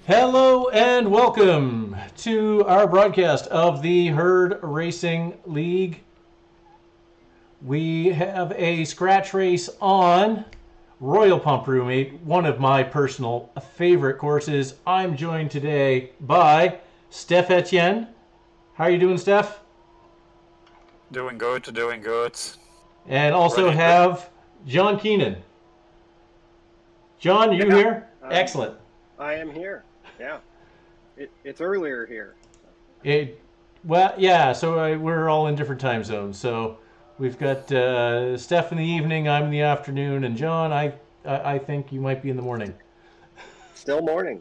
Hello and welcome to our broadcast of the Herd Racing League. We have a scratch race on Royal Pump Room, one of my personal favorite courses. I'm joined today by Stef Etienne. How are you doing, Steph? Doing good, doing good. And also Ready to... have John Keenan. John, are you Yeah, here? Excellent. I am here. Yeah, it's earlier here. It, well, yeah. So we're all in different time zones. So we've got Steph in the evening, I'm in the afternoon, and John, I think you might be in the morning. Still morning.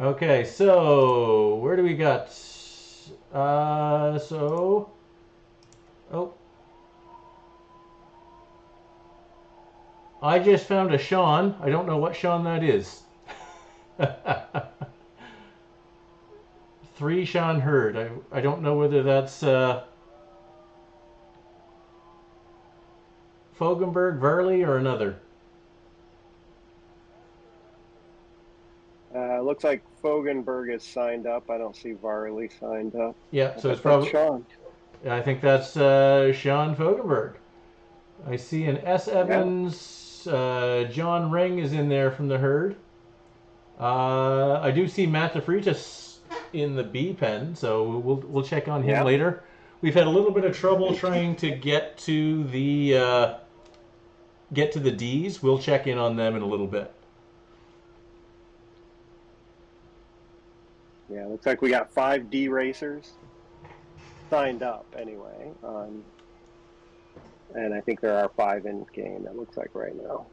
Okay, so where do we got? So oh, I just found a Sean. I don't know what Sean that is. Three Sean Hurd. I don't know whether that's Fogenberg, Varley, or another. Looks like Fogenberg is signed up. I don't see Varley signed up. Yeah, I so it's bet that's probably. Sean. I think that's Sean Fogenberg. I see an S. Yeah, Evans. John Ring is in there from the herd. I do see Matt DeFreitas in the B pen, so we'll check on him yeah, later. We've had a little bit of trouble trying to get to the D's. We'll check in on them in a little bit. yeah. Looks like we got 5D racers signed up anyway. And I think there are 5 in game. It looks like right now.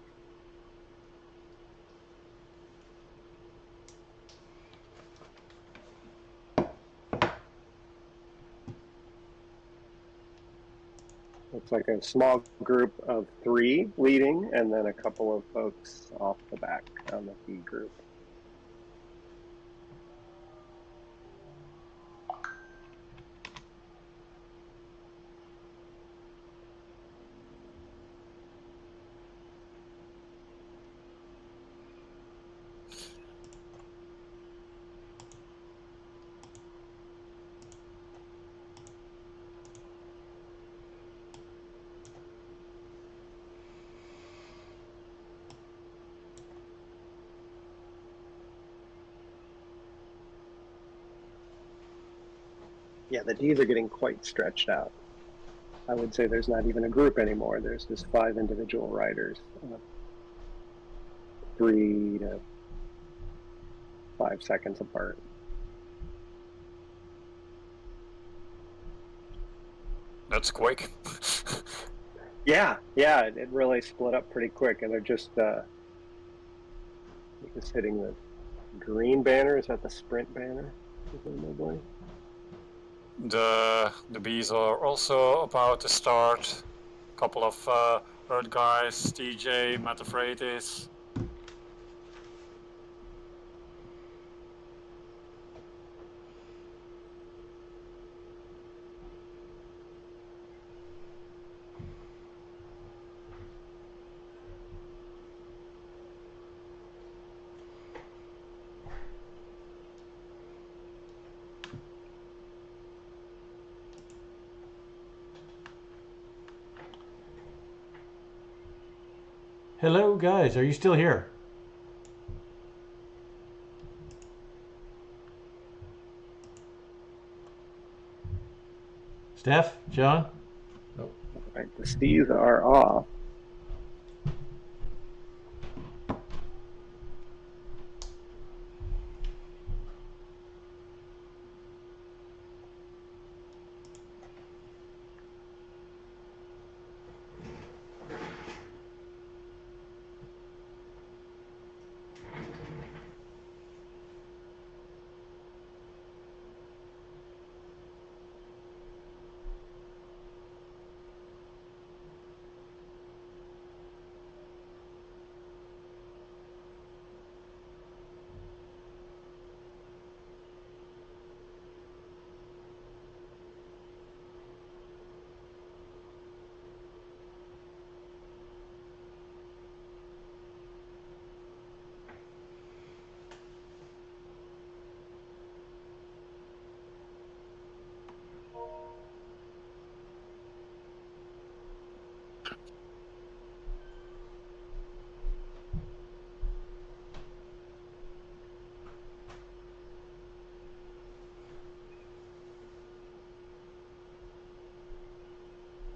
Looks like a small group of 3 leading, and then a couple of folks off the back on the B group. Yeah, the D's are getting quite stretched out. I would say there's not even a group anymore. There's just 5 individual riders, 3 to 5 seconds apart. That's quick. Yeah, it really split up pretty quick, and they're just hitting the green banner. Is that the sprint banner? Presumably. The bees are also about to start. A couple of herd guys, TJ, Metaphraitis. Hello, guys. Are you still here? Steph, John. All right, the Steves are off.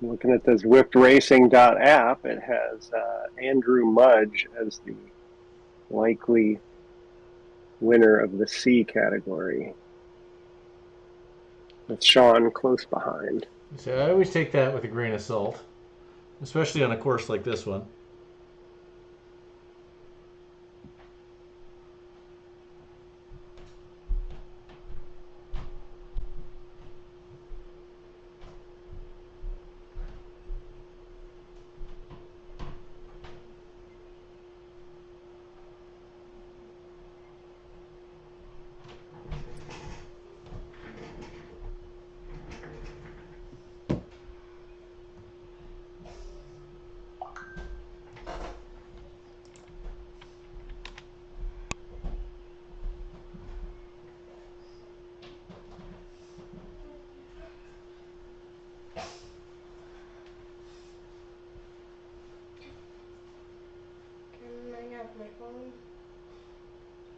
Looking at the ZwiftRacing.app, it has Andrew Mudge as the likely winner of the C category, with Sean close behind. So I always take that with a grain of salt, especially on a course like this one.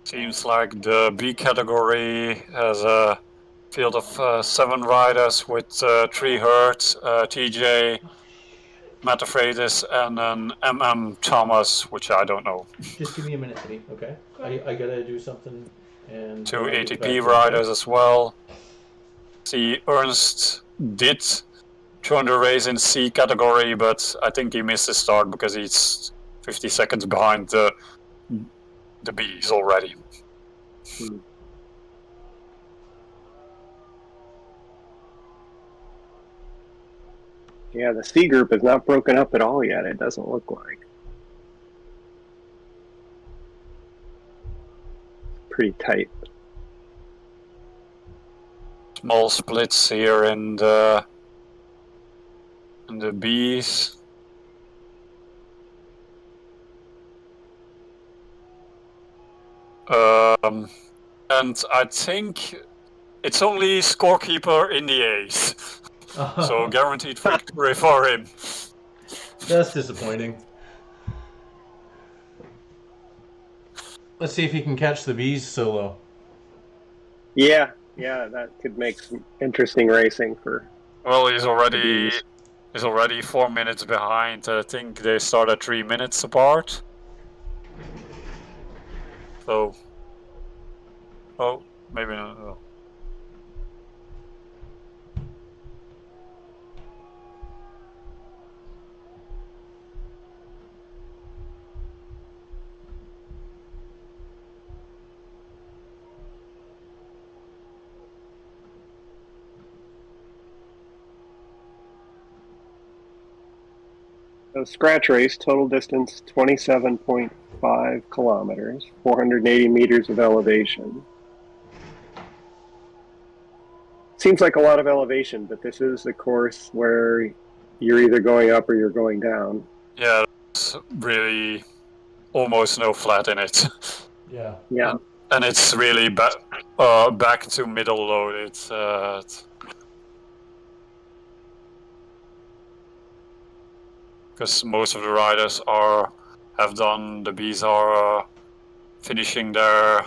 Seems like the B category has a field of 7 riders with 3 Hertz, TJ, Matafreitis, and an Thomas, which I don't know. Just give me a minute, Eddie, okay? I gotta do something. And 2 ATP riders as well. See, Ernst did join the race in C category, but I think he missed the start because he's 50 seconds behind the Bs already. Yeah, the C group is not broken up at all yet, it doesn't look like. Pretty tight. Small splits here in the Bs. And I think it's only scorekeeper in the A's. So guaranteed victory for him. That's disappointing. Let's see if he can catch the B's solo. Yeah, that could make some interesting racing for. Well, he's already 4 minutes behind. I think they start at 3 minutes apart. So, oh, maybe not. Oh. So scratch race, total distance 27.5 kilometers, 480 meters of elevation. Seems like a lot of elevation, but this is a course where you're either going up or you're going down. Yeah, there's really almost no flat in it. Yeah. Yeah. And it's really back to middle load. It's because most of the riders have done, the Bs are finishing the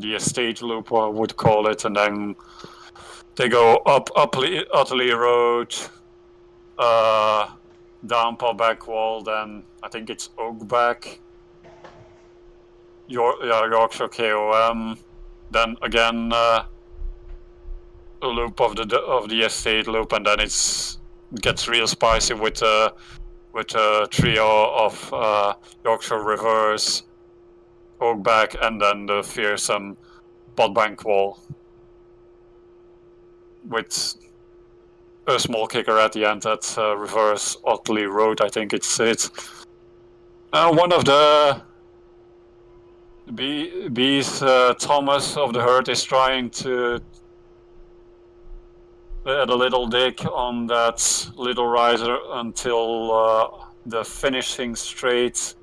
estate loop, I would call it, and then they go up Utterly Road, down Pop Wall, then I think it's Oakback, Yorkshire KOM, then again a loop of the estate loop, and then it gets real spicy with a trio of Yorkshire Reverse, Oakback, and then the fearsome Potbank Wall with a small kicker at the end at Reverse Otley Road. I think it's one of the B's Thomas of the Herd is trying to add a little dig on that little riser until the finishing straight.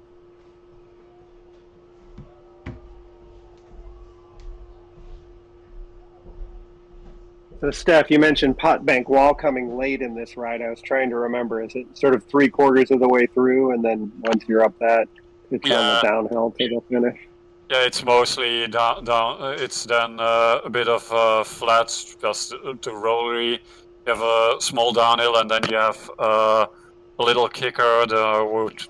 So Steph, you mentioned Potbank Wall coming late in this ride. I was trying to remember, is it sort of 3/4 of the way through, and then once you're up that, it's on the downhill to the finish? Yeah, it's mostly down. It's then a bit of flat, just to rollery. You You have a small downhill, and then you have a little kicker that would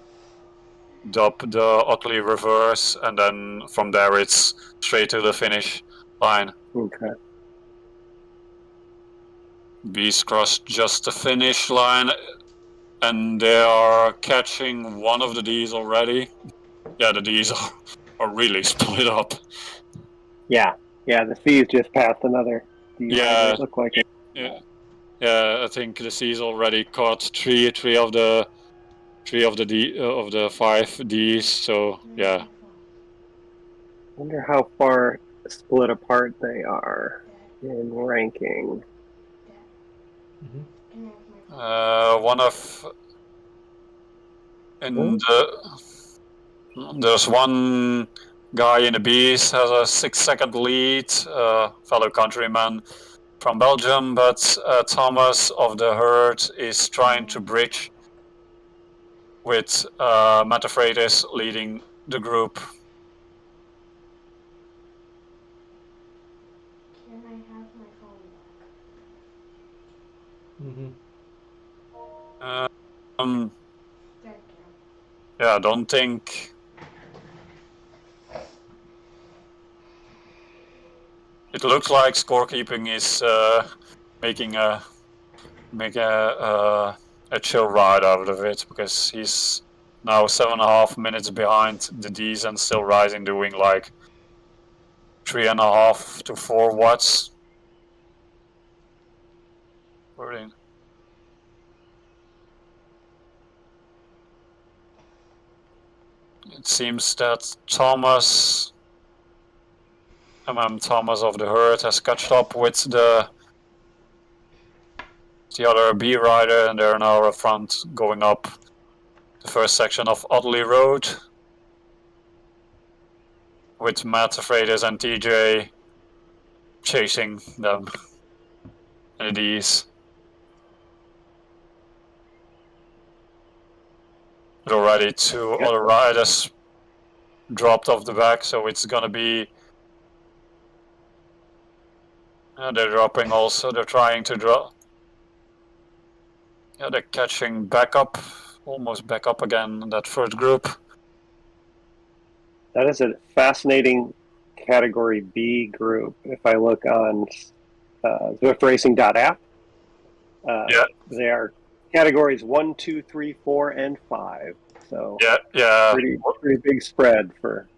dub the Otley reverse, and then from there it's straight to the finish line. Okay. Bees crossed just the finish line, and they are catching one of the Ds already. Yeah, the Ds are really split up. Yeah, the C's just passed another D. Yeah. It looked like it. Yeah, I think the C's already caught three of the of the 5 Ds. So yeah. Wonder how far split apart they are in ranking. One of there's one guy in the B's has a 6-second lead, fellow countryman from Belgium, but Thomas of the herd is trying to bridge with Matafreides leading the group. Can I have my phone back? Thank you. Yeah, I don't think it looks like scorekeeping is making a chill ride out of it, because he's now 7.5 minutes behind the D's and still rising, doing like 3.5 to 4 watts. It seems that Thomas of the herd has catched up with the other B rider, and they're now up front going up the first section of Otley Road, with Matt Afreides and TJ chasing them in the D's. But already 2 other riders dropped off the back, so it's gonna be. They're dropping also. They're trying to drop. Yeah, they're catching back up, almost back up again in that first group. That is a fascinating Category B group. If I look on ZwiftRacing.app, they are categories 1, 2, 3, 4, and 5. So yeah, pretty big spread for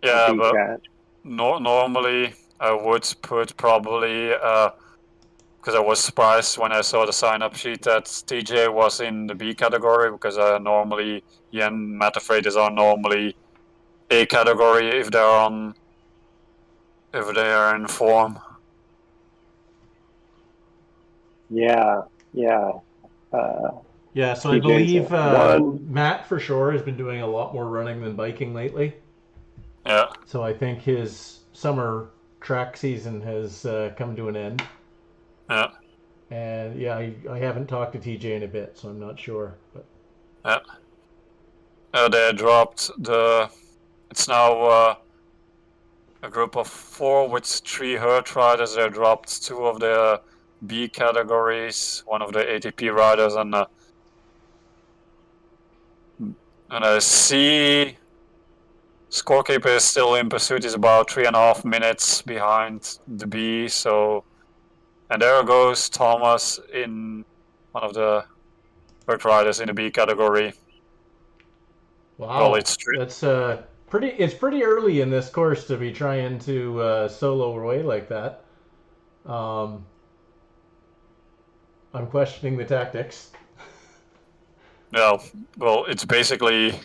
but cat. Normally I would put probably because I was surprised when I saw the sign-up sheet that TJ was in the B category, because normally he and Matafreides are normally A category if they are in form. Yeah. So I believe Matt for sure has been doing a lot more running than biking lately. Yeah. So I think his summer track season has come to an end. Yeah. And I haven't talked to TJ in a bit, so I'm not sure. But they dropped the. It's now a group of 4 with 3 herd riders. They dropped 2 of the B categories, 1 of the ATP riders, and I see scorekeeper is still in pursuit. Is about 3.5 minutes behind the B. So, and there goes Thomas in one of the herd riders in the B category. Wow, that's pretty. It's pretty early in this course to be trying to solo away like that. I'm questioning the tactics. Yeah, well, it's basically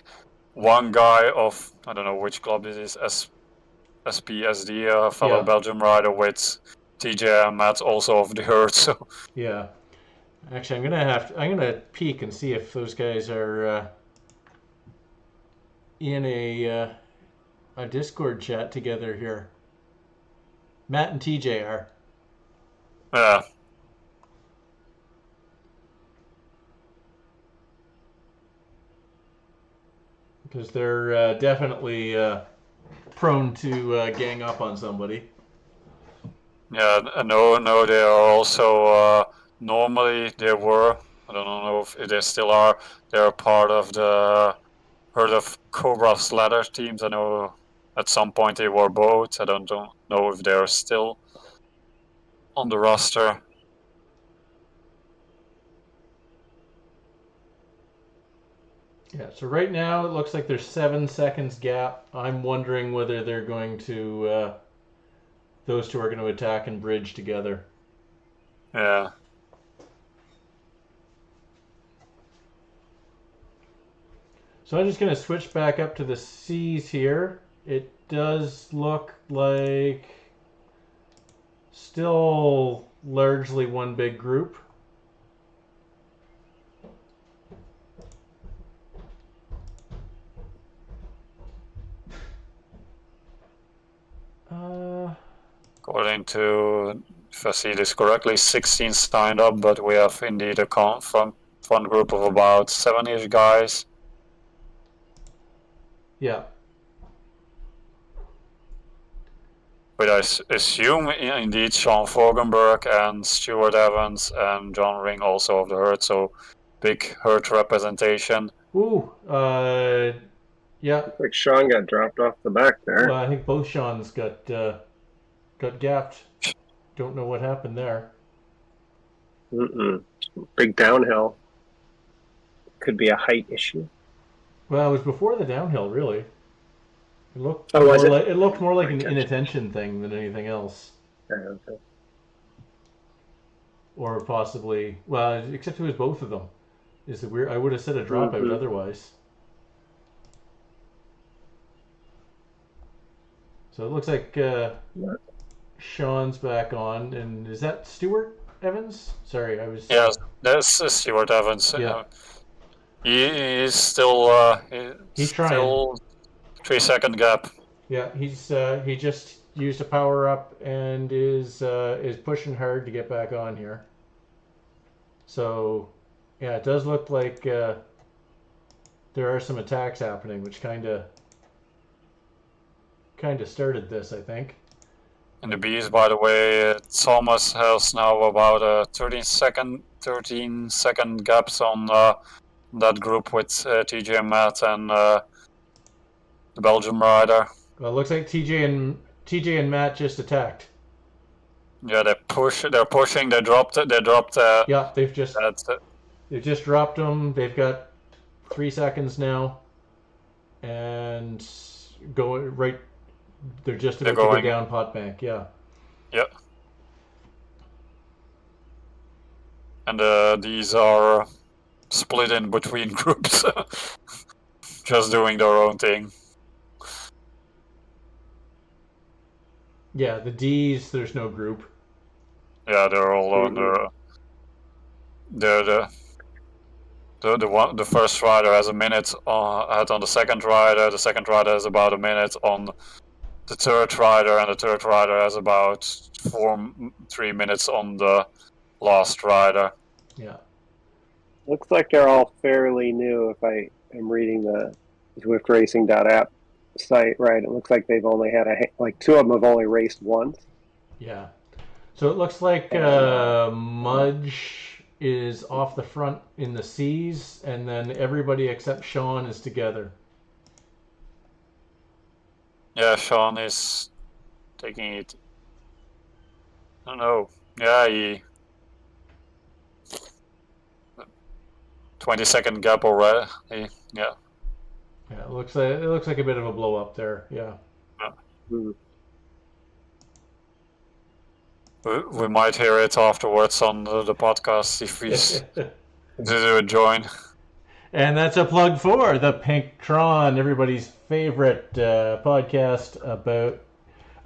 one guy of, I don't know which club it is, SPSD, a fellow Belgium rider, with TJ and Matt also of the herd. So yeah, actually, I'm gonna peek and see if those guys are in a Discord chat together here. Matt and TJ are. Yeah. Because they're definitely prone to gang up on somebody. Yeah, no, they are also normally they were. I don't know if they still are. They're part of the heard of Cobra's ladder teams. I know at some point they were both. I don't know if they're still on the roster. Yeah, so right now it looks like there's 7 seconds gap. I'm wondering whether they're going to, those two are going to attack and bridge together. Yeah. So I'm just going to switch back up to the C's here. It does look like still largely one big group. According to, if I see this correctly, 16 signed up, but we have indeed a front group of about 7-ish guys. Yeah. But I assume indeed Sean Fogenberg and Stuart Evans and John Ring also of the herd, so big herd representation. Ooh, yeah. Looks like Sean got dropped off the back there. Well, I think both Sean's got gapped. Don't know what happened there. Big downhill. Could be a height issue. Well, it was before the downhill, really. It looked. Oh, was it? It looked more like an inattention thing than anything else. Okay. Or possibly, well, except it was both of them. Is the weird? I would have said a dropout otherwise. So it looks like Sean's back on, and is that Stuart Evans? Sorry, I was. Yes, that's Stuart Evans. Yeah. He's still. He's trying. Still 3-second gap. Yeah, he just used a power up and is pushing hard to get back on here. So, yeah, it does look like there are some attacks happening, which kind of started this, I think. In the B's, by the way, Thomas has now about a 13 second gaps on that group with TJ and Matt and the Belgium rider. Well, it looks like TJ and Matt just attacked. Yeah, they're pushing. They dropped. Yeah, they've just dropped them. They've got 3 seconds now, and going right. They're just about to go down pot bank. Yeah. Yep. And these are split in between groups, just doing their own thing. Yeah, the D's, there's no group. Yeah, they're all on the first rider has a minute on the second rider. The second rider has about a minute on the third rider, and the third rider has about 3 minutes on the last rider. Yeah. Looks like they're all fairly new. If I am reading the ZwiftRacing.app site right, it looks like they've only had two of them have only raced once. Yeah. So it looks like Mudge is off the front in the C's, and then everybody except Sean is together. Yeah, Sean is taking it. I don't know. Yeah, he 20-second gap already. Yeah. Yeah, it looks like a bit of a blow up there. Yeah. We might hear it afterwards on the podcast if we do a join. And that's a plug for the Pinktron, everybody's favorite podcast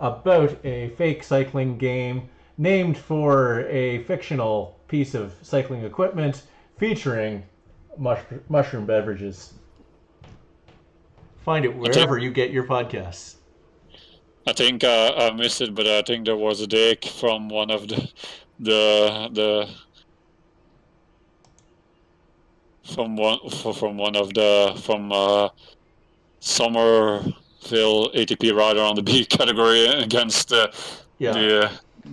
about a fake cycling game named for a fictional piece of cycling equipment featuring mushroom beverages. Find it wherever you get your podcasts. I think I missed it, but I think there was a dig from one of the Somerville ATP rider on the B category against the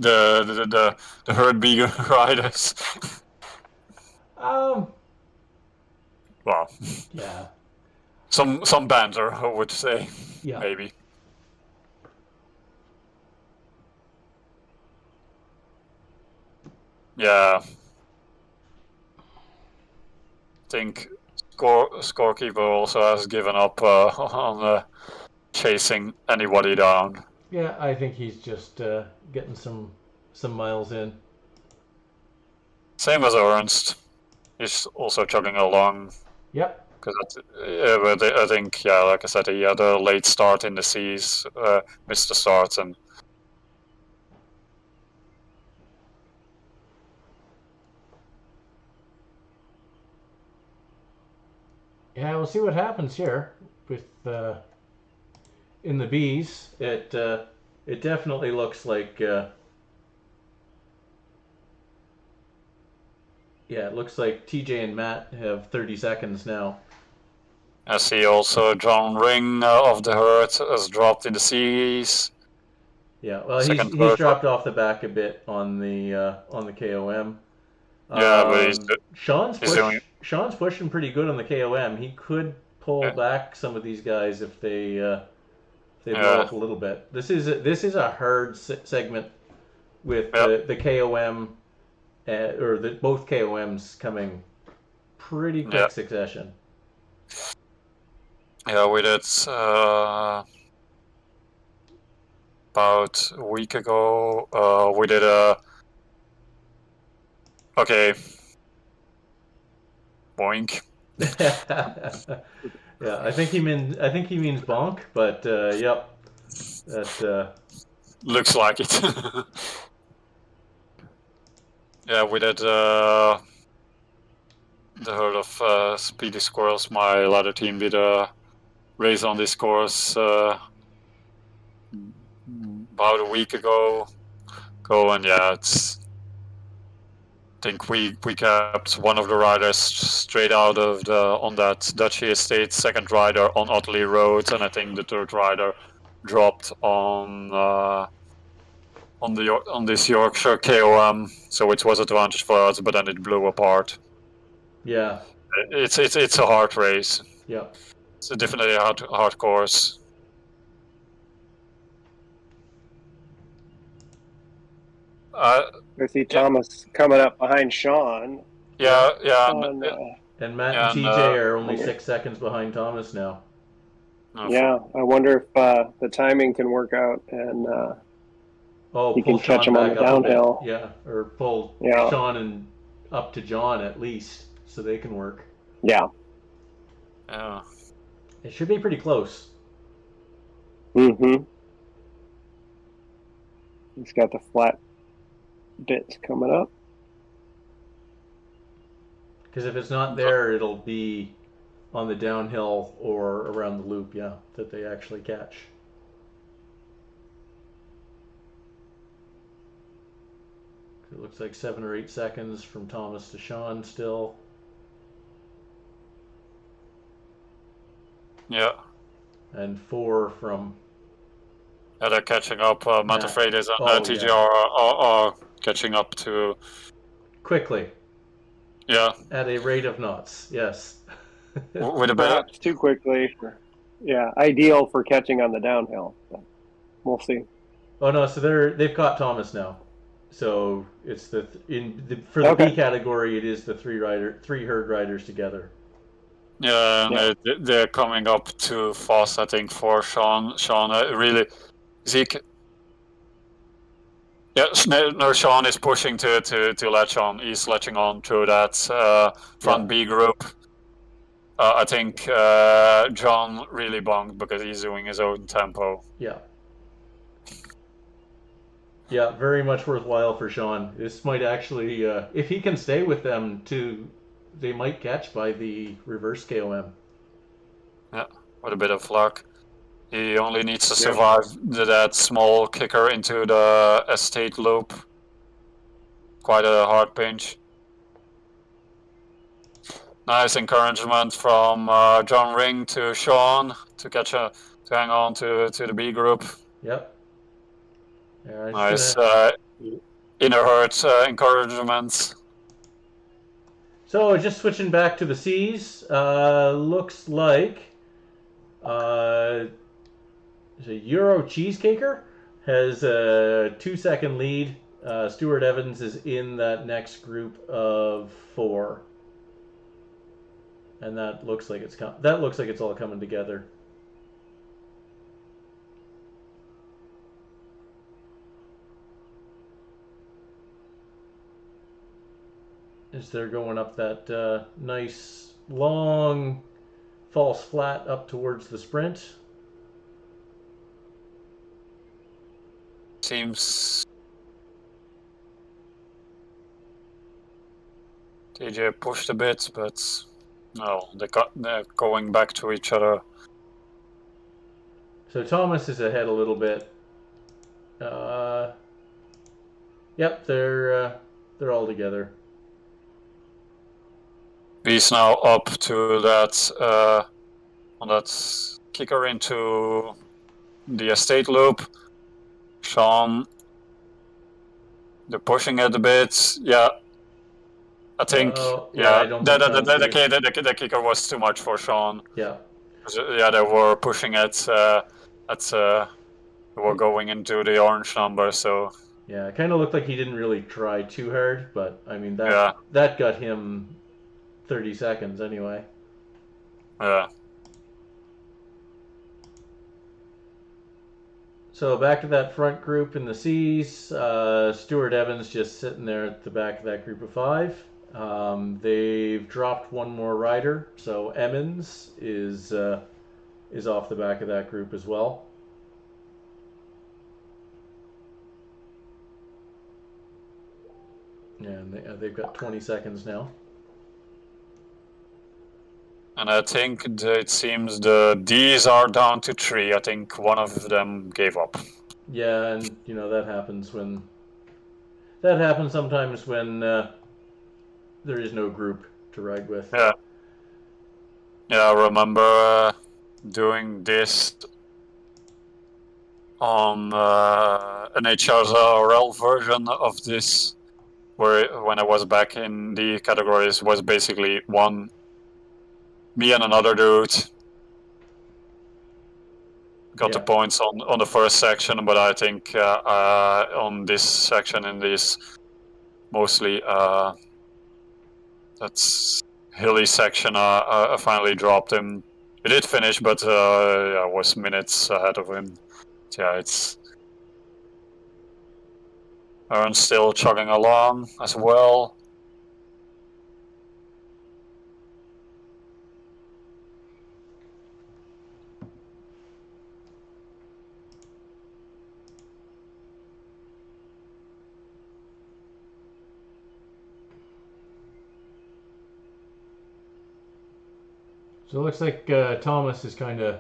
the herd B riders. Um. Well, Yeah. some banter, I would say, Yeah. maybe. Yeah. I think scorekeeper also has given up on chasing anybody down. Yeah, I think he's just getting some miles in. Same as Ernst. He's also chugging along. Yep. Because I think, yeah, like I said, he had a late start in the seas, missed the start, and Yeah, we'll see what happens here with in the bees. It definitely looks like yeah, it looks like TJ and Matt have 30 seconds now. I see also John Ring of the herd has dropped in the seas. Yeah, well, Second, he's third. dropped off the back a bit on the KOM. Yeah, but Sean's pushing pretty good on the KOM. He could pull back some of these guys if they blow up a little bit. This is a hard segment with the KOM or both KOMs coming pretty quick succession. Yeah, we did about a week ago. We did a boink. Yeah, I think he means bonk, but yep, that looks like it. Yeah, we did the herd of speedy squirrels. My ladder team did a race on this course about a week ago. And yeah, I think we kept one of the riders straight out of on that Dutchy estate, second rider on Otley Road, and I think the third rider dropped on this Yorkshire KOM, so it was advantage for us, but then it blew apart. Yeah, it's a hard race. Yeah, it's definitely a hard course. I see Thomas coming up behind Sean. Yeah. And Matt and TJ are only 6 seconds behind Thomas now. Yeah, I wonder if the timing can work out and he can catch him on the downhill. Yeah, or pull Sean and up to John at least, so they can work. Yeah. Yeah. It should be pretty close. Mm-hmm. He's got the flat bits coming up. Because if it's not there, it'll be on the downhill or around the loop, that they actually catch. It looks like 7 or 8 seconds from Thomas to Sean still. Yeah. And 4 from... Yeah, they're catching up. Matt Freitas and TJ are catching up to... Quickly. Yeah. At a rate of knots, yes. With a perhaps too quickly. Ideal for catching on the downhill. But we'll see. Oh no, so they've caught Thomas now. So it's for the B category, it is the three herd riders together. Yeah, they're coming up too fast, I think, for Sean. Sean really, Zeke. Yeah, no, Sean is pushing to latch on. He's latching on through that front B group. I think John really bonked because he's doing his own tempo. Yeah. Yeah, very much worthwhile for Sean. This might actually, if he can stay with them, they might catch by the reverse KOM. Yeah, with a bit of luck. He only needs to survive that small kicker into the estate loop. Quite a hard pinch. Nice encouragement from John Ring to Sean to hang on to the B group. Yep. Nice inner herd encouragement. So just switching back to the C's, looks like the Euro Cheesecaker has a 2-second lead. Stuart Evans is in that next group of 4, and that looks like it's all coming together. As they're going up that nice long false flat up towards the sprint. Seems TJ pushed a bit, but no, they're going back to each other. So Thomas is ahead a little bit. Yep, they're all together. He's now up to that on that kicker into the estate loop. Sean, they're pushing it a bit. Yeah, I think. I don't think the kicker was too much for Sean. Yeah. Yeah, they were pushing it. They were going into the orange number, so. Yeah, it kind of looked like he didn't really try too hard, but I mean that got him 30 seconds anyway. Yeah. So back to that front group in the C's. Stuart Evans just sitting there at the back of that group of 5. They've dropped one more rider, so Emmons is off the back of that group as well. And they've got 20 seconds now. And I think it seems the D's are down to 3. I think one of them gave up. Yeah, and that happens sometimes when there is no group to ride with. Yeah. Yeah, I remember doing this on an HSRL version of this, where when I was back in the categories was basically me and another dude got the points on the first section, but I think on this section in this mostly that's hilly section, I finally dropped him. He did finish, but I was minutes ahead of him. Yeah, it's Aaron's still chugging along as well. So it looks like Thomas is kind of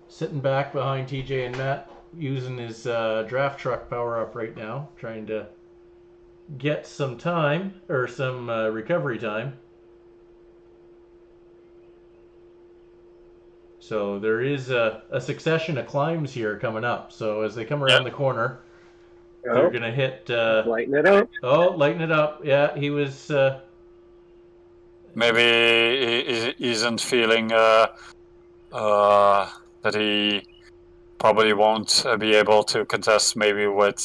sitting back behind TJ and Matt, using his draft truck power up right now, trying to get some time, or some recovery time. So there is a succession of climbs here coming up. So as they come around the corner, they're going to hit... lighten it up. Oh, lighten it up. Yeah, he was... Maybe he isn't feeling that he probably won't be able to contest maybe with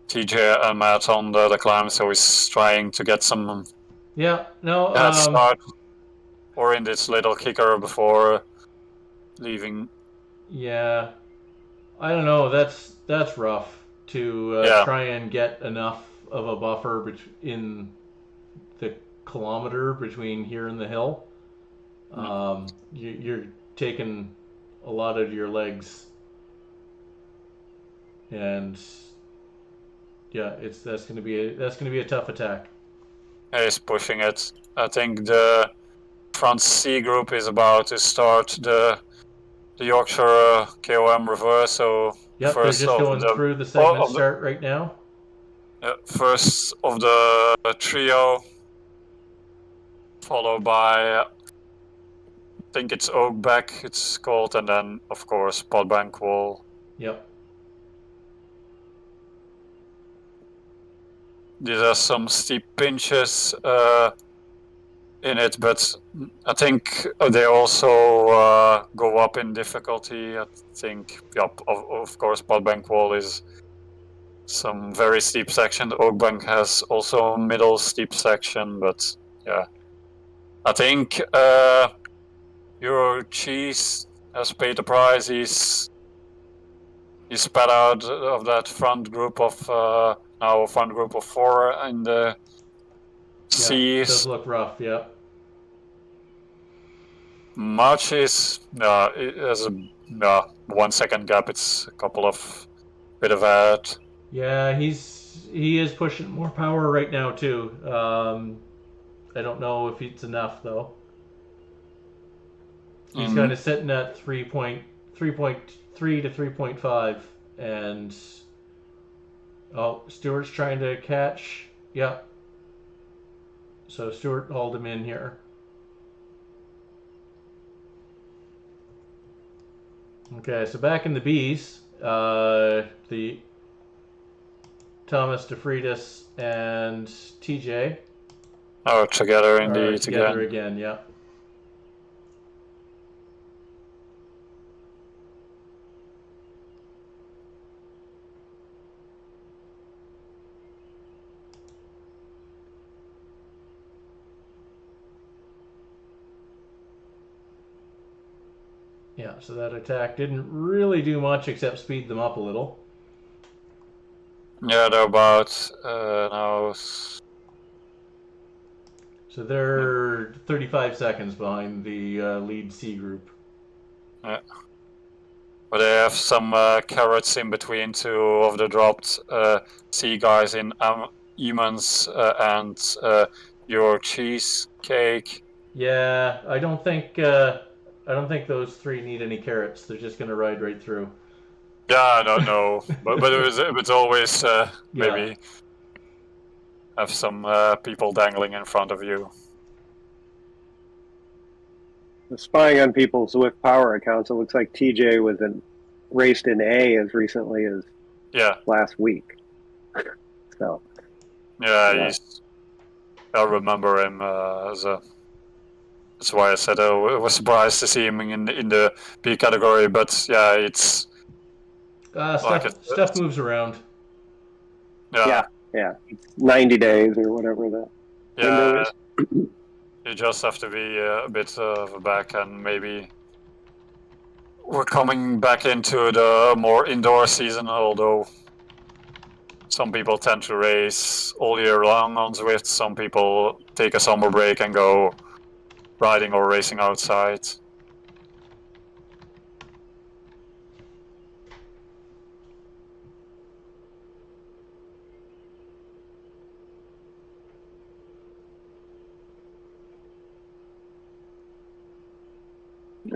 TJ and Matt on the climb, so he's trying to get some start or in this little kicker before leaving. Yeah, I don't know. That's rough to try and get enough of a buffer in the kilometer between here and the hill. You're taking a lot of your legs, and that's going to be a tough attack. He's pushing it. I think the front C group is about to start the Yorkshire KOM reverse. So they're just going through the segment start right now. First of the trio, followed by, I think it's Oakback, it's called, and then of course Podbank will. Yep. these are some steep pinches in it, but I think they also go up in difficulty. I think, of course, Potbank Wall is some very steep section. The Oakbank has also a middle steep section, but yeah. I think Euro Cheese has paid the price. He's spat out of that front group of now a front group of 4 in the Yeah, it C's. does look rough, yeah. March is it has a 1 second gap. It's a couple of bit of that. Yeah, he is pushing more power right now too. I don't know if it's enough though. He's kind of sitting at 3.3 to 3.5, and Stewart's trying to catch. Yep. So Stewart hauled him in here. Okay, so back in the B's, the Thomas DeFreitas and TJ Oh, together are indeed together again. again. Yeah. Yeah, so that attack didn't really do much except speed them up a little. Yeah, they're about now. So they're 35 seconds behind the lead C group. Yeah. But they have some carrots in between two of the dropped C guys in Emans and your cheesecake. Yeah, I don't think those three need any carrots. They're just gonna ride right through. Yeah, I don't know, but it's always maybe have some people dangling in front of you. Spying on people's Zwift power accounts, it looks like TJ was raced in A as recently as last week. So yeah. I remember him as a. That's why I said I was surprised to see him in the B category. But yeah, it's stuff moves around. Yeah. 90 days or whatever that window is. You just have to be a bit of a back, and maybe we're coming back into the more indoor season, although some people tend to race all year long on Zwift. Some people take a summer break and go riding or racing outside.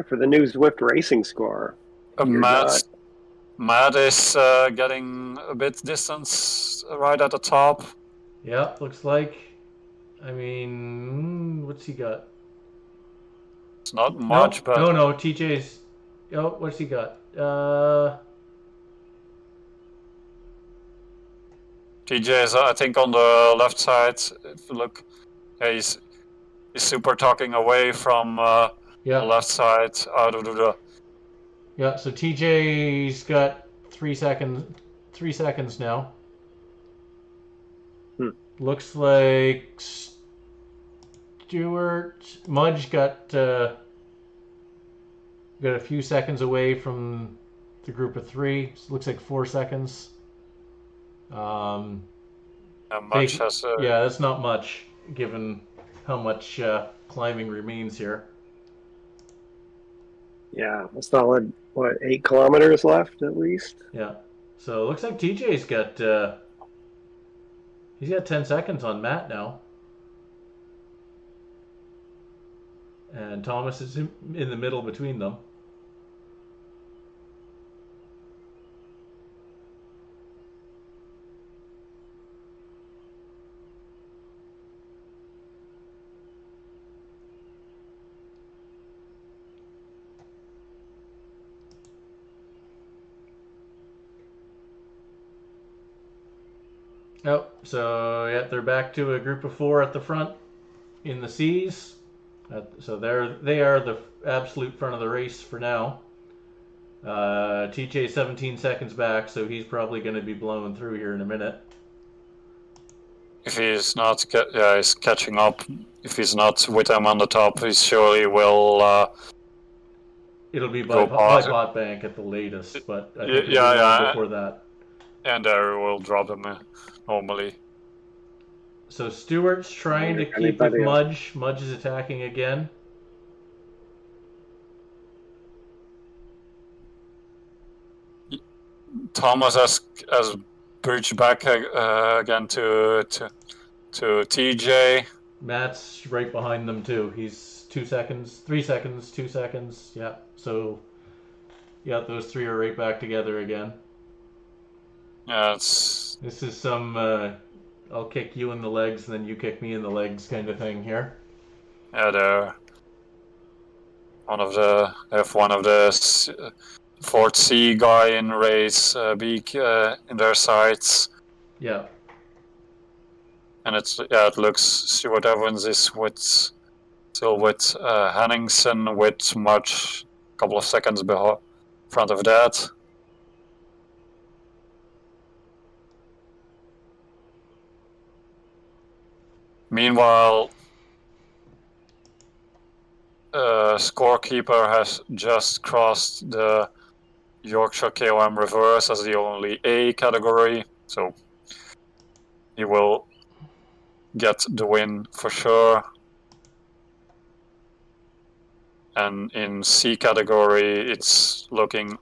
For the new Zwift racing score, Matt is getting a bit distance right at the top. Yeah, looks like. I mean, what's he got? It's not much, but no. TJ's. Oh, what's he got? TJ is, I think, on the left side. If you look, he's super talking away from the left side out of the. Yeah, so TJ's got 3 seconds. 3 seconds now. Looks like Mudge got a few seconds away from the group of 3. So looks like 4 seconds. Mudge has. That's not much given how much climbing remains here. Yeah, a solid 8 kilometers left at least. Yeah, so it looks like TJ's got he's got 10 seconds on Matt now, and Thomas is in the middle between them. Oh, so yeah, they're back to a group of 4 at the front in the C's. So they are the absolute front of the race for now. TJ 17 seconds back, so he's probably going to be blowing through here in a minute. If he's not, he's catching up. If he's not with them on the top, he surely will. It'll be by pot bank at the latest, but I think it'll be long before that. And Aero will drop him normally. So Stewart's trying to keep with Mudge. Mudge is attacking again. Thomas has bridged back again to TJ. Matt's right behind them too. He's 2 seconds, 3 seconds, 2 seconds. Yeah. So yeah, those 3 are right back together again. Yeah, This is some I'll kick you in the legs and then you kick me in the legs kind of thing here. Yeah, they're one of the Fort C guy in race Beak in their sights. Yeah. And it looks Stuart Evans is still with Henningsen with Mudge a couple of seconds front of that. Meanwhile, scorekeeper has just crossed the Yorkshire KOM reverse as the only A category, so he will get the win for sure. And in C category, it's looking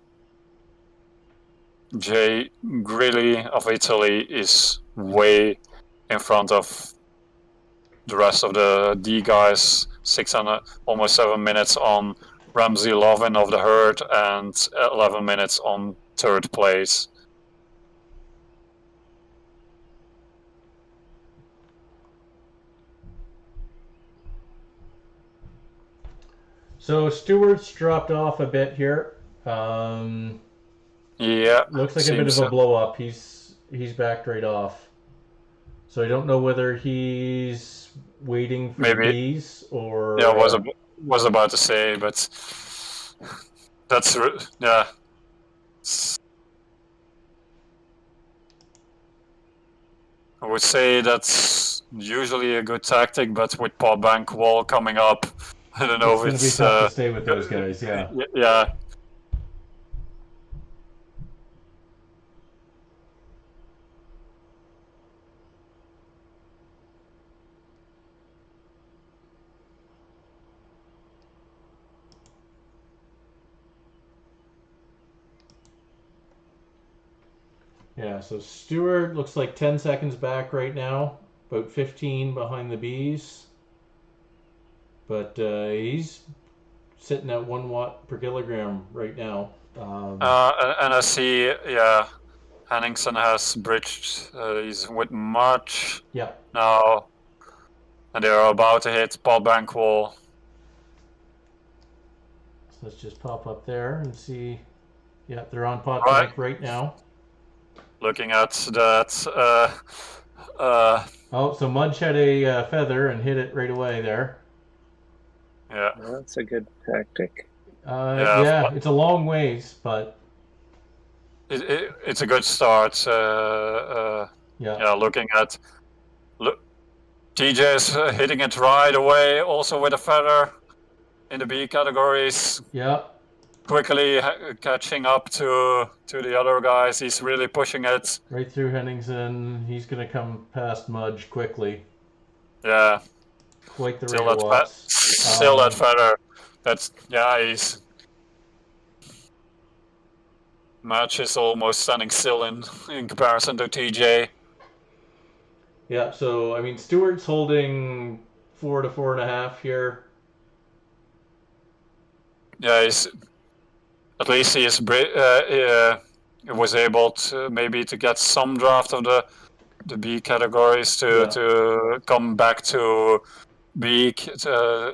Jay Grilli of Italy is way in front of the rest of the D guys, almost 7 minutes on Ramsey Lovin of the herd and 11 minutes on 3rd place. So Stewart's dropped off a bit here. Yeah, looks like a bit of a blow up. He's backed right off. So I don't know whether he's waiting for these or. Yeah, was about to say, but that's yeah. I would say that's usually a good tactic, but with Paul Bank Wall coming up, I don't know if it's going to be tough to stay with those guys. Yeah. Yeah. Yeah, so Stewart looks like 10 seconds back right now, about 15 behind the Bs. But he's sitting at 1 watt per kilogram right now. And I see, yeah, Henningsen has bridged. He's with March now, and they're about to hit Paul Bankwall. So let's just pop up there and see. Yeah, they're on pot bank right now. Looking at that. Oh, so Mudge had a feather and hit it right away there. Yeah, well, that's a good tactic. Yeah, it's a long ways, but it's a good start. Yeah, looking at TJ's hitting it right away, also with a feather in the B categories. Yeah. Quickly catching up to the other guys. He's really pushing it. Right through Henningsen. He's going to come past Mudge quickly. Yeah. Quite the still rate still that feather. That's, yeah, he's... Match is almost standing still in comparison to TJ. Yeah, so, I mean, Stewart's holding 4 to 4.5 here. Yeah, at least he was able to maybe to get some draft of the B categories to come back to B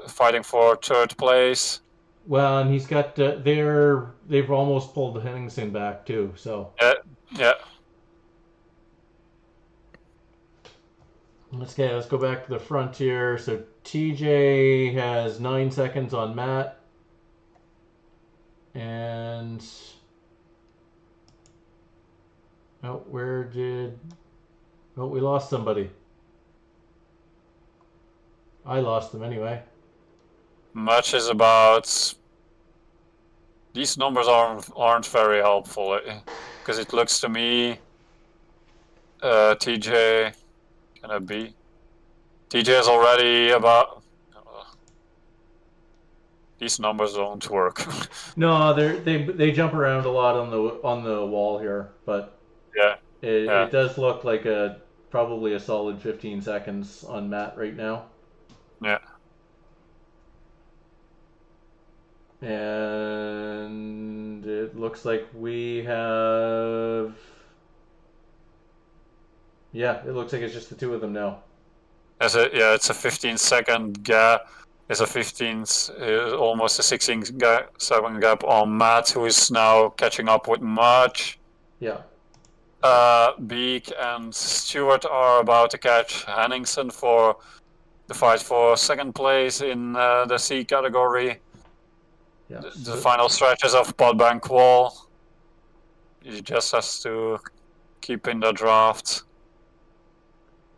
fighting for 3rd place. Well, and he's got they've almost pulled Henningsen back too. So yeah. let's go back to the front here. So TJ has 9 seconds on Matt. And we lost somebody. I lost them anyway. Much is about. These numbers aren't very helpful because it looks to me. TJ, can it be? TJ is already about. These numbers don't work. No, they jump around a lot on the wall here, but yeah, it does look like probably a solid 15 seconds on Matt right now. Yeah. And it looks like we have. Yeah, it looks like it's just the two of them now. It's a 15-second gap. It's almost a 16-second gap on Matt, who is now catching up with March. Yeah. Beak and Stewart are about to catch Henningsen for the fight for second place in the C category. Yeah. The final stretches of Podbank Wall. He just has to keep in the draft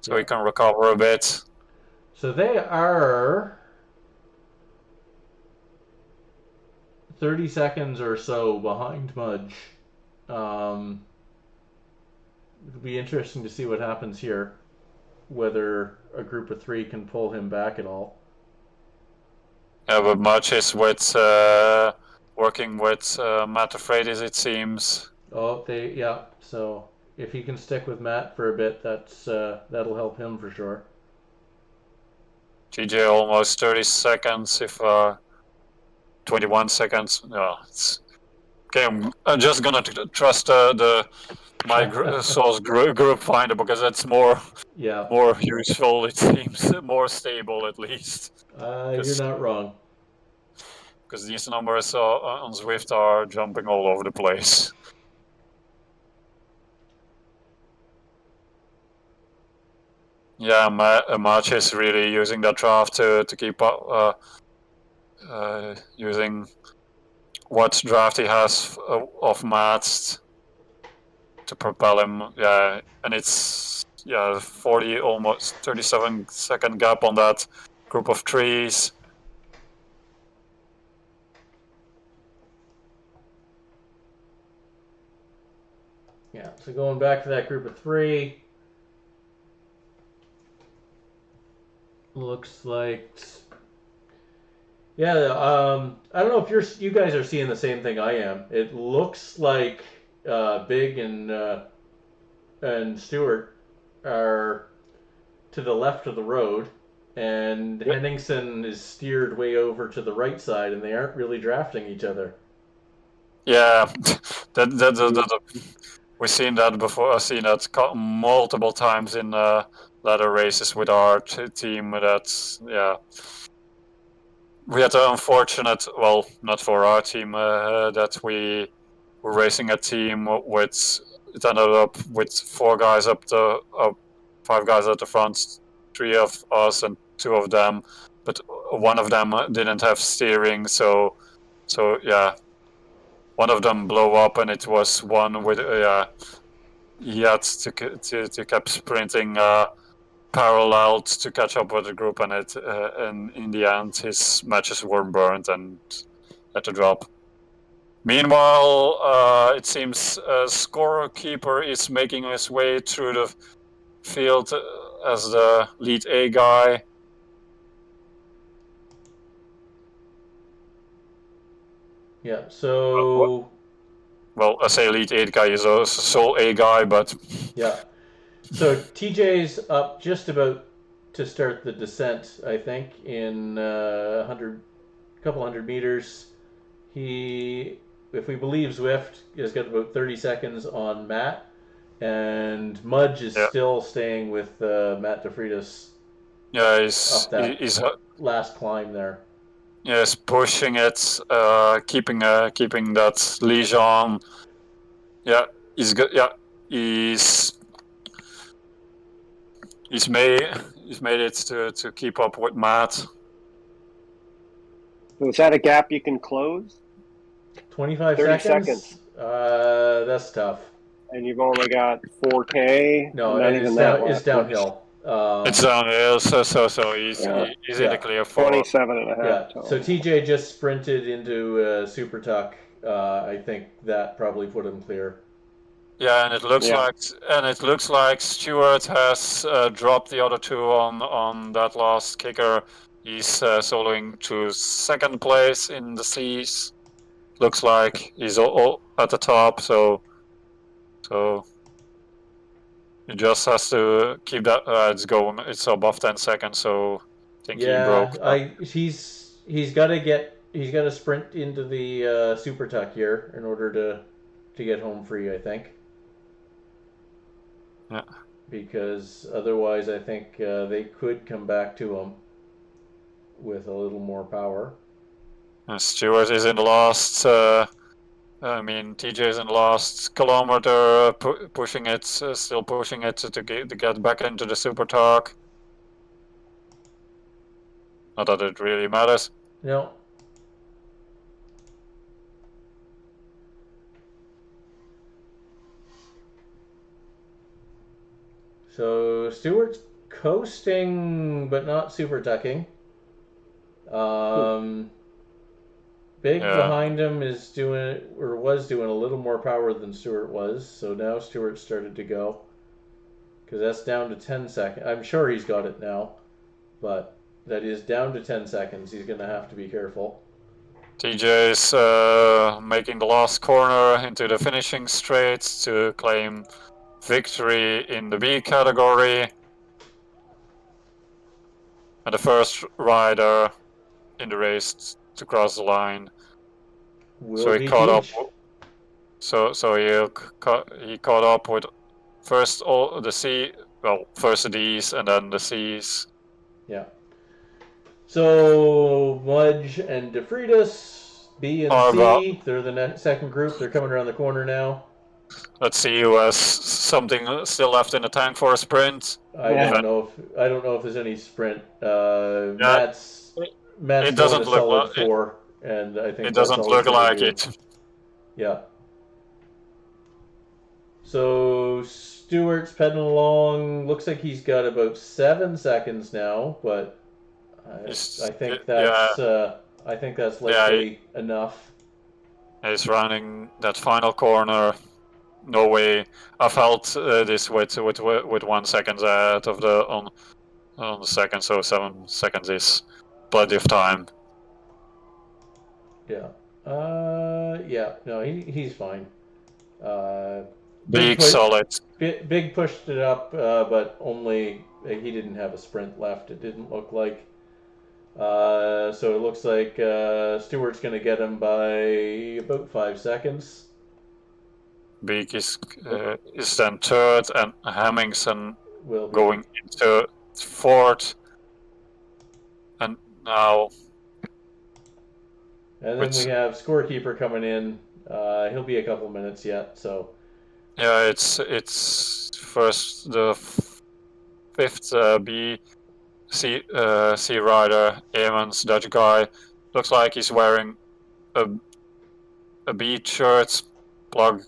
so he can recover a bit. So they are 30 seconds or so behind Mudge. It'll be interesting to see what happens here, whether a group of three can pull him back at all. Yeah, but Mudge is working with Matt Afraidis, it seems. Oh, so if he can stick with Matt for a bit, that'll help him for sure. TJ almost 30 seconds, if 21 seconds. No, it's okay. I'm just gonna trust my source group finder because that's more useful. It seems more stable at least. You're not wrong. Because these numbers on Zwift are jumping all over the place. Yeah, March is really using that draft to keep up, using what draft he has of Matt to propel him. Yeah, and it's 40, almost 37-second gap on that group of trees. Yeah, so going back to that group of three. Looks like, I don't know if you guys are seeing the same thing I am. It looks like Big and Stewart are to the left of the road, and Henningsen is steered way over to the right side, and they aren't really drafting each other. Yeah, we've seen that before. I've seen that multiple times in ladder races with our team. That's we had an unfortunate, well, not for our team, that we were racing a team with. It ended up with 5 guys at the front, 3 of us and 2 of them, but one of them didn't have steering, so yeah. One of them blew up, and it was one with he had to keep sprinting parallel to catch up with the group, and and in the end his matches were burned and had to drop. Meanwhile, it seems a scorekeeper is making his way through the field as the lead A guy. Yeah, so... Well, I say lead 8 guy, is a sole A guy, but... Yeah. So TJ's up just about to start the descent, I think, in a couple hundred meters. He, if we believe Zwift, has got about 30 seconds on Matt, and Mudge is still staying with Matt DeFreitas. Yeah, he's last climb there. Yes, pushing it, keeping that leash on. Yeah, he's good. Yeah, he's he's made it to keep up with Matt. So is that a gap you can close? 25 30 seconds? seconds. That's tough. And you've only got 4K. No, not it's, even that it's left. downhill. It's downhill, so he's in the clear for 27 and a half. Yeah. Total. So TJ just sprinted into Super Tuck. I think that probably put him clear. Yeah, and it looks like Stewart has dropped the other two on that last kicker. He's soloing to second place in the C's. Looks like he's all at the top, so he just has to keep that. It's going. It's above 10 seconds, so I think he broke. He's got to sprint into the Super Tuck here in order to get home free, I think. Yeah. Because otherwise, I think they could come back to him with a little more power. And Stewart is in the last. TJ is in the last kilometer, pushing it, still pushing it to get back into the Super Tuck. Not that it really matters. No. So Stewart's coasting, but not super tucking. Big behind him is was doing a little more power than Stewart was. So now Stewart started to go, because that's down to 10 seconds. I'm sure he's got it now, but that is down to 10 seconds. He's going to have to be careful. TJ is making the last corner into the finishing straight to claim victory in the B category. And the first rider in the race to cross the line. So he caught up. So he caught up with first first the D's and then the C's. Yeah. So Mudge and DeFritas, B and C, they're the second group. They're coming around the corner now. Let's see who has something still left in the tank for a sprint. I don't know if there's any sprint. Matt's it doesn't going a solid look 4, and I think it doesn't look like it. Yeah. So Stewart's pedaling along. Looks like he's got about 7 seconds now, but I think that's likely enough. He's running that final corner. No way. I've held this with 1 second ahead of on the second, so 7 seconds is plenty of time. Yeah. No, he's fine. Big solid. Big pushed it up, but only he didn't have a sprint left. It didn't look like. So it looks like Stewart's going to get him by about 5 seconds. Beek is then third, and Hemmingson going into fourth. And now... And then we have Scorekeeper coming in. He'll be a couple minutes yet, so... Yeah, it's first the fifth C rider, Eamons, Dutch guy. Looks like he's wearing a beach shirt, plug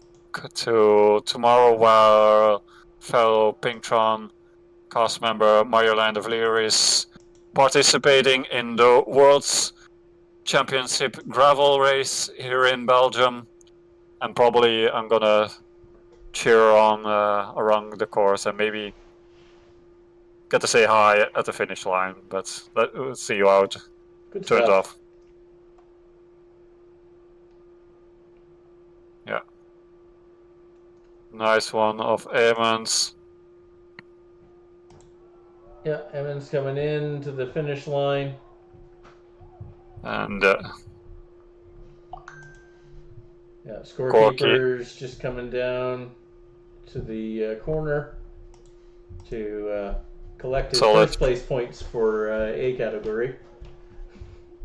to tomorrow, while fellow Pinktron cast member Marjolein de Vlier is participating in the World's Championship gravel race here in Belgium, and probably I'm gonna cheer on around the course and maybe get to say hi at the finish line, but let's see how it turns off. Yeah. Nice one of Eamons. Yeah, Eamons coming in to the finish line. And Scorekeeper's just coming down to the corner to collect his first place points for A category.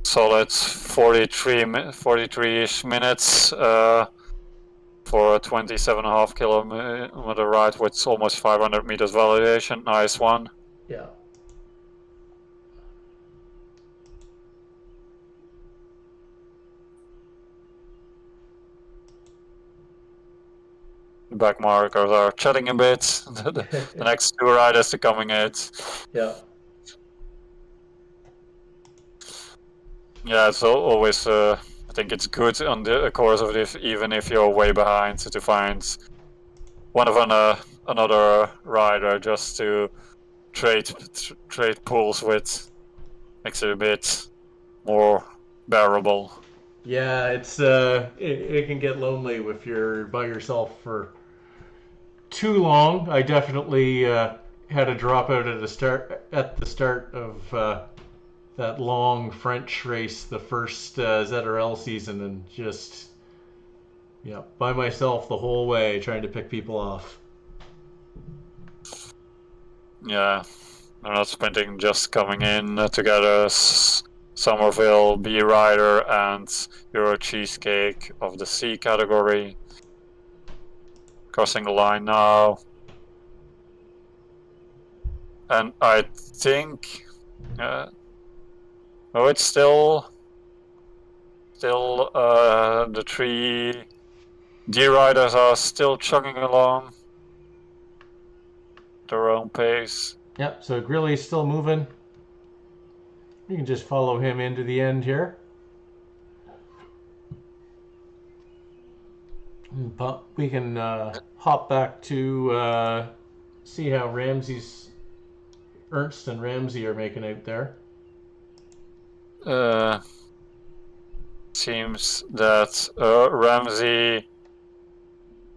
Solid 43-ish minutes for a 27.5 kilometer ride with almost 500 meters validation. Nice one. Yeah. The back markers are chatting a bit. The next two riders are coming in. Yeah. Yeah, it's always. I think it's good on the course of this, even if you're way behind, to find one of another rider just to trade pulls with. Makes it a bit more bearable. Yeah, it's it can get lonely if you're by yourself for too long. I definitely had a dropout at the start of that long French race, the first ZRL season, and just by myself the whole way trying to pick people off. Yeah, they're not sprinting, just coming in together. Somerville, B Rider, and Euro Cheesecake of the C category. Crossing the line now. And I think... oh, it's still the three D Riders are still chugging along their own pace. Yep, so Grilly's still moving. You can just follow him into the end here. But we can hop back to see how Ernst and Ramsey are making out there. Seems that Ramsey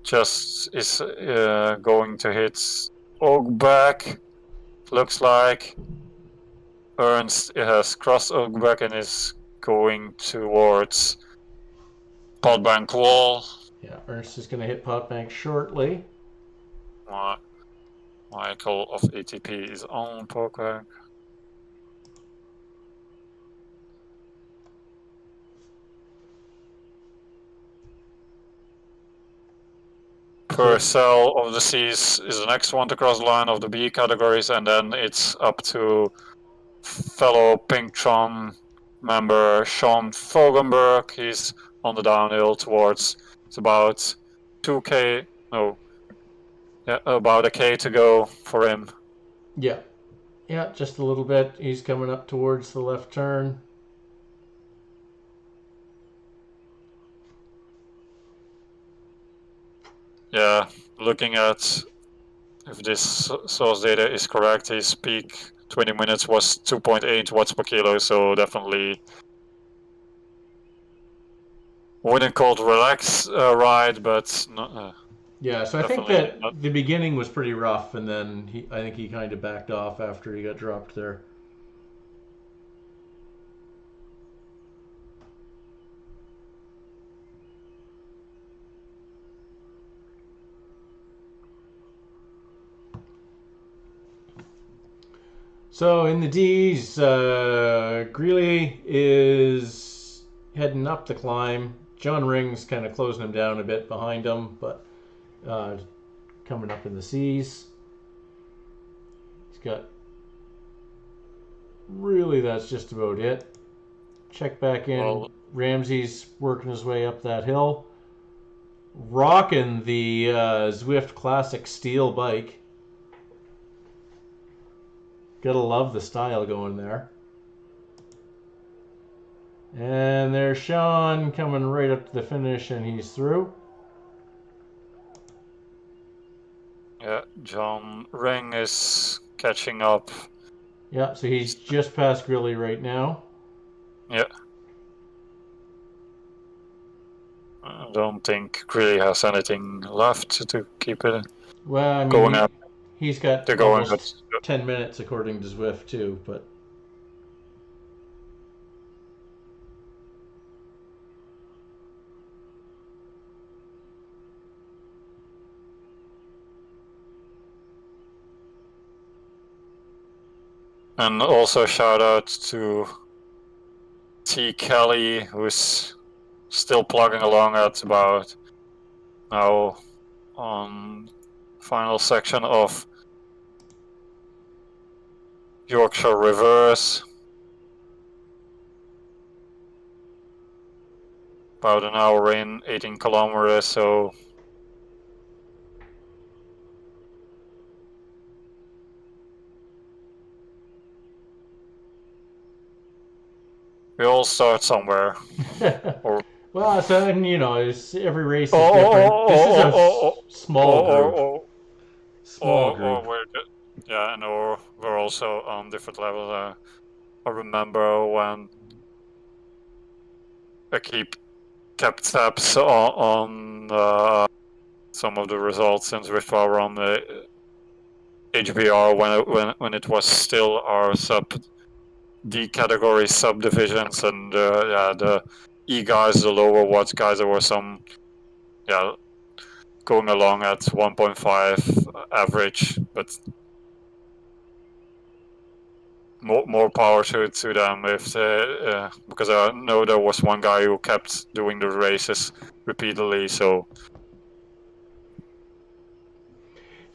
just is going to hit Oakback. Looks like Ernst has crossed Oakback and is going towards Potbank Wall. Yeah, Ernst is going to hit Potbank shortly. Michael of ATP is on Potbank. Purcell of the Seas is the next one to cross the line of the B categories, and then it's up to fellow Pinktron member Sean Fogenberg. He's on the downhill towards, it's about 2k, no, yeah, about a k to go for him. Yeah, just a little bit. He's coming up towards the left turn. Yeah, looking at if this source data is correct, his peak 20 minutes was 2.8 watts per kilo, so definitely wouldn't call it relax ride, but yeah, so I think that the beginning was pretty rough, and then I think he kind of backed off after he got dropped there. So in the D's, Greeley is heading up the climb. John Ring's kind of closing him down a bit behind him, but coming up in the C's. He's got... Really, that's just about it. Check back in. Well, Ramsey's working his way up that hill. Rocking the Zwift Classic Steel bike. Gotta love the style going there. And there's Sean coming right up to the finish, and he's through. Yeah, John Ring is catching up. Yeah, so he's just past Grilly right now. Yeah. I don't think Grilly has anything left to keep it well, I mean, going up. He's got almost 10 minutes according to Zwift too, but... And also shout out to T. Kelly, who's still plugging along at about now on final section of Yorkshire Reverse. About an hour in, 18 kilometers, so we all start somewhere. Or well, so and every race is different. This is a small group. Small group. We're also on different levels. I remember when I kept tabs on some of the results in Zwift while on the HBR when it was still our D category subdivisions, and the E guys, the lower watts guys, there were some going along at 1.5 average, but more power to them if because I know there was one guy who kept doing the races repeatedly, so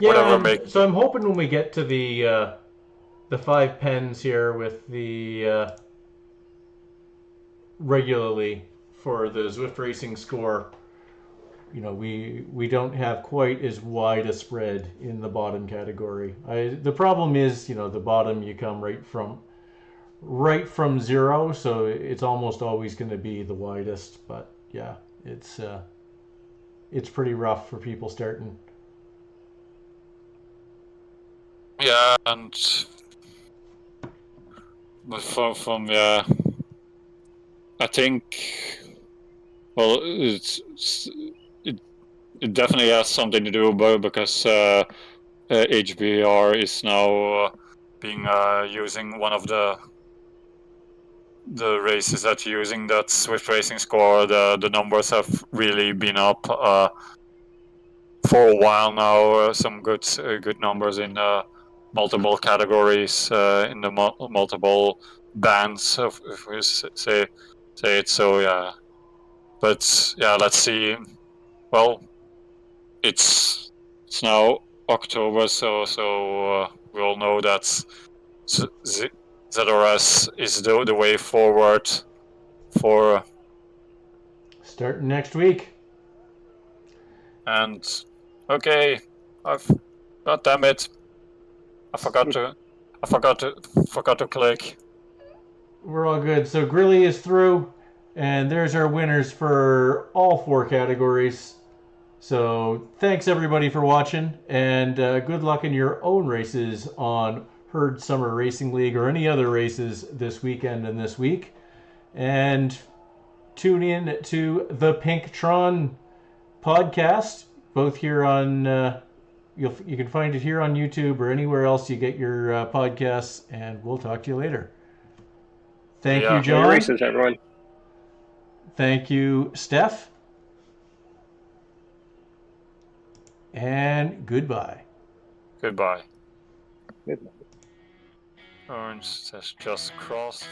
So I'm hoping when we get to the 5 pens here with the regularly for the Zwift Racing score, we don't have quite as wide a spread in the bottom category. The problem is, the bottom you come right from zero, so it's almost always going to be the widest. But yeah, it's pretty rough for people starting. Yeah, and but from I think it definitely has something to do because HBR is now being using one of the races that using that Zwift Racing score. The numbers have really been up for a while now. Some good numbers in multiple categories, in the multiple bands, if we say it. So yeah, but yeah, let's see. Well, it's now October, so we all know that ZRS is the way forward for starting next week. And okay, God damn it, I forgot to click. We're all good. So Grilly is through, and there's our winners for all 4 categories. So thanks everybody for watching, and good luck in your own races on Herd Summer Racing League or any other races this weekend and this week. And tune in to the Pinktron podcast, both here on you can find it here on YouTube or anywhere else you get your podcasts, and we'll talk to you later. Thank you, John. Enjoy races, everyone. Thank you, Steph. And goodbye. Goodbye. Goodbye. Orange has just crossed.